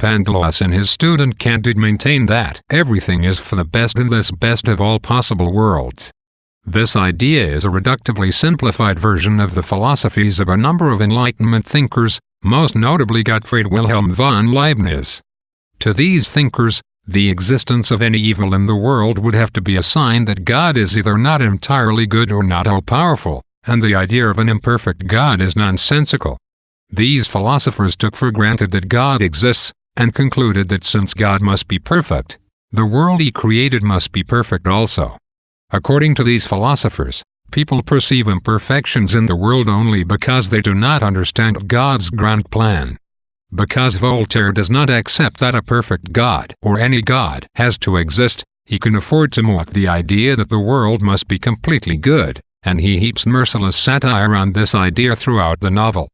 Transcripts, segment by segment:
Pangloss and his student Candide maintain that everything is for the best in this best of all possible worlds. This idea is a reductively simplified version of the philosophies of a number of Enlightenment thinkers, most notably Gottfried Wilhelm von Leibniz. To these thinkers, the existence of any evil in the world would have to be a sign that God is either not entirely good or not all-powerful, and the idea of an imperfect God is nonsensical. These philosophers took for granted that God exists, and concluded that since God must be perfect, the world he created must be perfect also. According to these philosophers, people perceive imperfections in the world only because they do not understand God's grand plan. Because Voltaire does not accept that a perfect God, or any God, has to exist, he can afford to mock the idea that the world must be completely good, and he heaps merciless satire on this idea throughout the novel.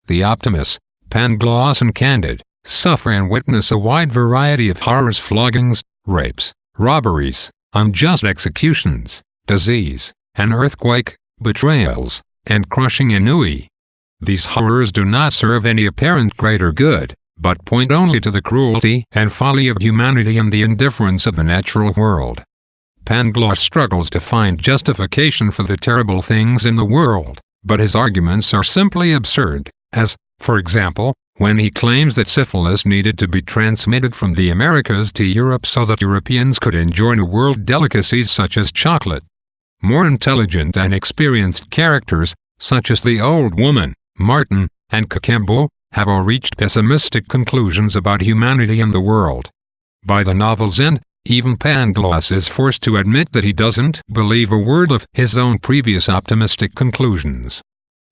The optimists, Pangloss and Candide, suffer and witness a wide variety of horrors: floggings, rapes, robberies, unjust executions, disease, an earthquake, betrayals, and crushing ennui. These horrors do not serve any apparent greater good, but point only to the cruelty and folly of humanity and the indifference of the natural world. Pangloss struggles to find justification for the terrible things in the world, but his arguments are simply absurd, as, for example, when he claims that syphilis needed to be transmitted from the Americas to Europe so that Europeans could enjoy New World delicacies such as chocolate. More intelligent and experienced characters, such as the old woman, Martin, and Cacambo, have all reached pessimistic conclusions about humanity and the world. By the novel's end, even Pangloss is forced to admit that he doesn't believe a word of his own previous optimistic conclusions.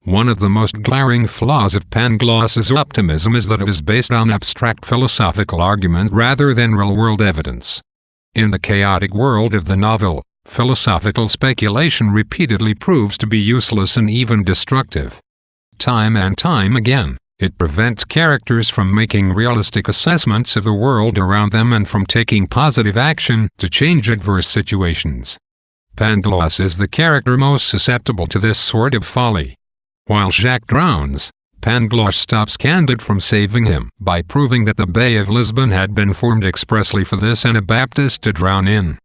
One of the most glaring flaws of Pangloss's optimism is that it is based on abstract philosophical argument rather than real-world evidence. In the chaotic world of the novel, philosophical speculation repeatedly proves to be useless and even destructive. Time and time again, it prevents characters from making realistic assessments of the world around them and from taking positive action to change adverse situations. Pangloss is the character most susceptible to this sort of folly. While Jacques drowns, Pangloss stops Candide from saving him by proving that the Bay of Lisbon had been formed expressly for this Anabaptist to drown in.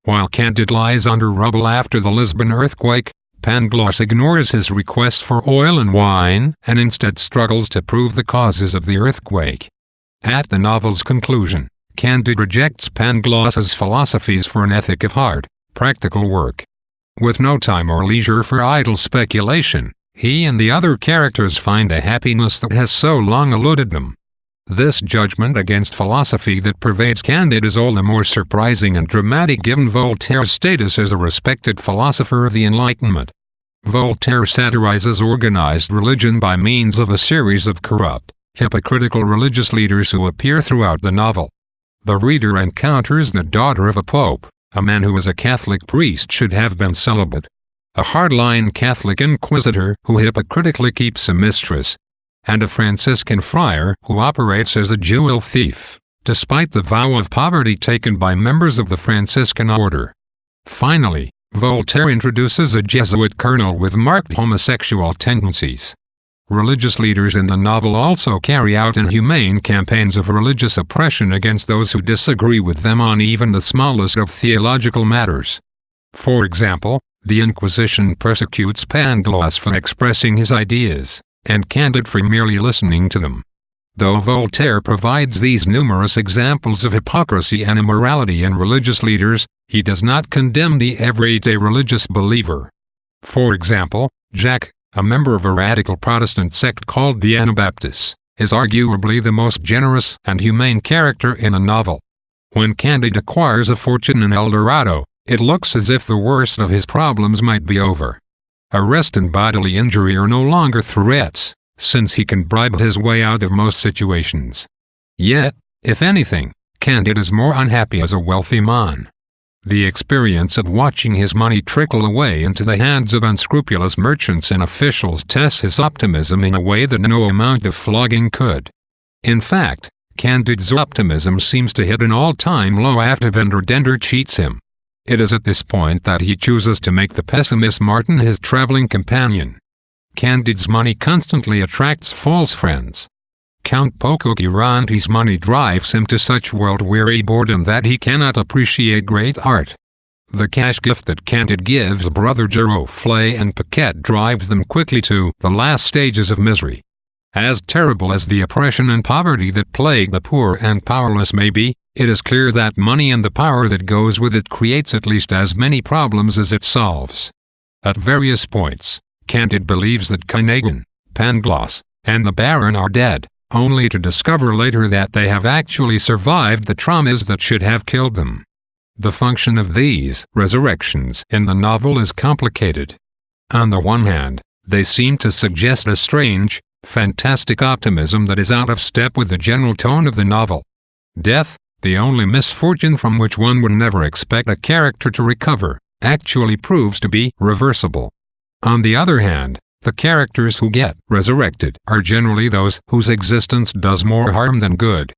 While Candide lies under rubble after the Lisbon earthquake, Pangloss ignores his request for oil and wine and instead struggles to prove the causes of the earthquake. At the novel's conclusion, Candide rejects Pangloss's philosophies for an ethic of hard, practical work. With no time or leisure for idle speculation, he and the other characters find a happiness that has so long eluded them. This judgment against philosophy that pervades Candide is all the more surprising and dramatic given Voltaire's status as a respected philosopher of the Enlightenment. Voltaire satirizes organized religion by means of a series of corrupt, hypocritical religious leaders who appear throughout the novel. The reader encounters the daughter of a pope, a man who as a Catholic priest should have been celibate, a hardline Catholic inquisitor who hypocritically keeps a mistress, and a Franciscan friar who operates as a jewel thief, despite the vow of poverty taken by members of the Franciscan order. Finally, Voltaire introduces a Jesuit colonel with marked homosexual tendencies. Religious leaders in the novel also carry out inhumane campaigns of religious oppression against those who disagree with them on even the smallest of theological matters. For example, the Inquisition persecutes Pangloss for expressing his ideas, and Candide for merely listening to them. Though Voltaire provides these numerous examples of hypocrisy and immorality in religious leaders, he does not condemn the everyday religious believer. For example, Jacques, a member of a radical Protestant sect called the Anabaptists, is arguably the most generous and humane character in the novel. When Candide acquires a fortune in El Dorado, it looks as if the worst of his problems might be over. Arrest and bodily injury are no longer threats, since he can bribe his way out of most situations. Yet, if anything, Candide is more unhappy as a wealthy man. The experience of watching his money trickle away into the hands of unscrupulous merchants and officials tests his optimism in a way that no amount of flogging could. In fact, Candide's optimism seems to hit an all-time low after Venderdender cheats him. It is at this point that he chooses to make the pessimist Martin his traveling companion. Candide's money constantly attracts false friends. Count Pococurante money drives him to such world-weary boredom that he cannot appreciate great art. The cash gift that Candide gives brother Giroflée and Paquette drives them quickly to the last stages of misery. As terrible as the oppression and poverty that plague the poor and powerless may be, it is clear that money and the power that goes with it creates at least as many problems as it solves. At various points, Candide believes that Quinagon, Pangloss, and the Baron are dead, only to discover later that they have actually survived the traumas that should have killed them. The function of these resurrections in the novel is complicated. On the one hand, they seem to suggest a strange, fantastic optimism that is out of step with the general tone of the novel. Death, the only misfortune from which one would never expect a character to recover, actually proves to be reversible. On the other hand, the characters who get resurrected are generally those whose existence does more harm than good.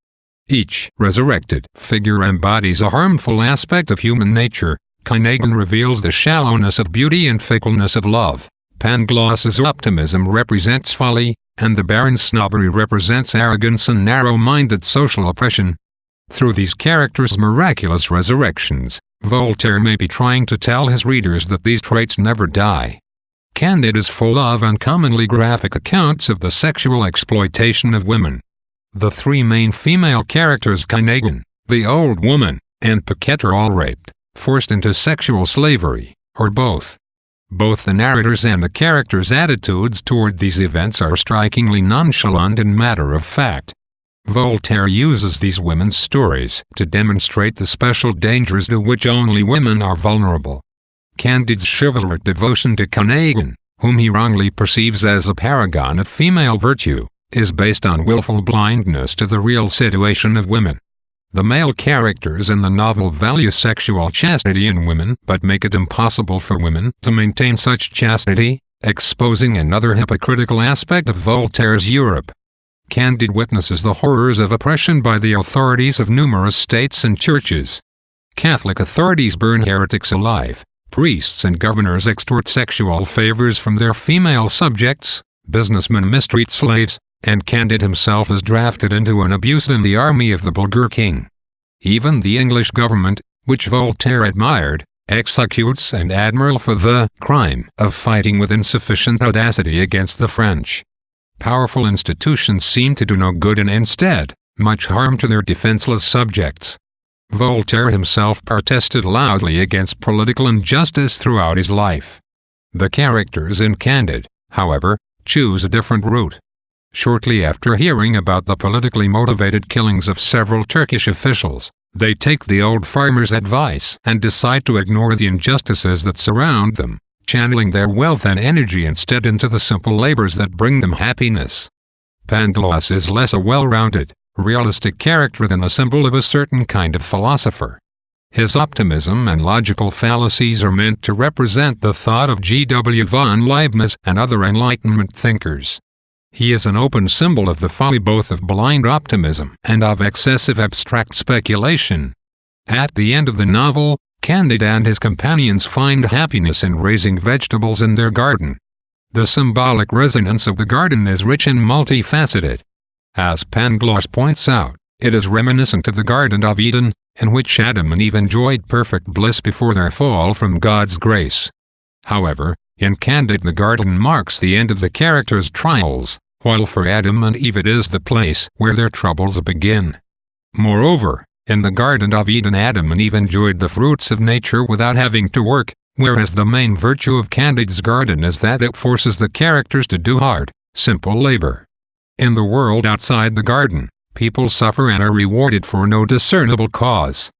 Each resurrected figure embodies a harmful aspect of human nature. Quinagon reveals the shallowness of beauty and fickleness of love. Pangloss's optimism represents folly, and the Baron's snobbery represents arrogance and narrow-minded social oppression. Through these characters' miraculous resurrections, Voltaire may be trying to tell his readers that these traits never die. Candide is full of uncommonly graphic accounts of the sexual exploitation of women. The three main female characters Quinagon, the old woman, and Paquette are all raped, forced into sexual slavery, or both. Both the narrators and the characters' attitudes toward these events are strikingly nonchalant and matter-of-fact. Voltaire uses these women's stories to demonstrate the special dangers to which only women are vulnerable. Candide's chivalric devotion to Quinagon, whom he wrongly perceives as a paragon of female virtue, is based on willful blindness to the real situation of women. The male characters in the novel value sexual chastity in women but make it impossible for women to maintain such chastity, exposing another hypocritical aspect of Voltaire's Europe. Candide witnesses the horrors of oppression by the authorities of numerous states and churches. Catholic authorities burn heretics alive, priests and governors extort sexual favors from their female subjects, businessmen mistreat slaves, and Candide himself is drafted into an abuse in the army of the Bulgar king. Even the English government, which Voltaire admired, executes an admiral for the crime of fighting with insufficient audacity against the French. Powerful institutions seem to do no good and instead, much harm to their defenseless subjects. Voltaire himself protested loudly against political injustice throughout his life. The characters in Candide, however, choose a different route. Shortly after hearing about the politically motivated killings of several Turkish officials, they take the old farmer's advice and decide to ignore the injustices that surround them, channeling their wealth and energy instead into the simple labors that bring them happiness. Pangloss is less a well-rounded, realistic character than a symbol of a certain kind of philosopher. His optimism and logical fallacies are meant to represent the thought of G.W. von Leibniz and other Enlightenment thinkers. He is an open symbol of the folly both of blind optimism and of excessive abstract speculation. At the end of the novel, Candide and his companions find happiness in raising vegetables in their garden. The symbolic resonance of the garden is rich and multifaceted. As Pangloss points out, it is reminiscent of the Garden of Eden, in which Adam and Eve enjoyed perfect bliss before their fall from God's grace. However, in Candide the garden marks the end of the characters' trials, while for Adam and Eve it is the place where their troubles begin. Moreover, in the Garden of Eden Adam and Eve enjoyed the fruits of nature without having to work, whereas the main virtue of Candide's garden is that it forces the characters to do hard, simple labor. In the world outside the garden, people suffer and are rewarded for no discernible cause.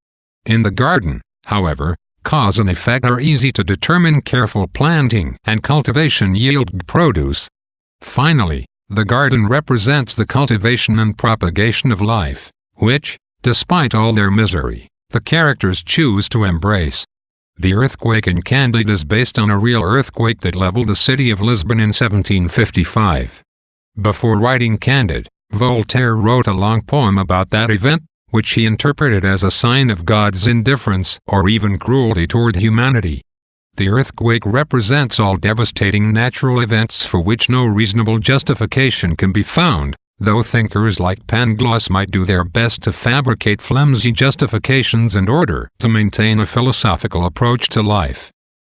In the garden, however, cause and effect are easy to determine. Careful planting and cultivation yield good produce. Finally, the garden represents the cultivation and propagation of life, which, despite all their misery, the characters choose to embrace. The earthquake in Candide is based on a real earthquake that leveled the city of Lisbon in 1755. Before writing Candide, Voltaire wrote a long poem about that event, which he interpreted as a sign of God's indifference or even cruelty toward humanity. The earthquake represents all devastating natural events for which no reasonable justification can be found, though thinkers like Pangloss might do their best to fabricate flimsy justifications in order to maintain a philosophical approach to life.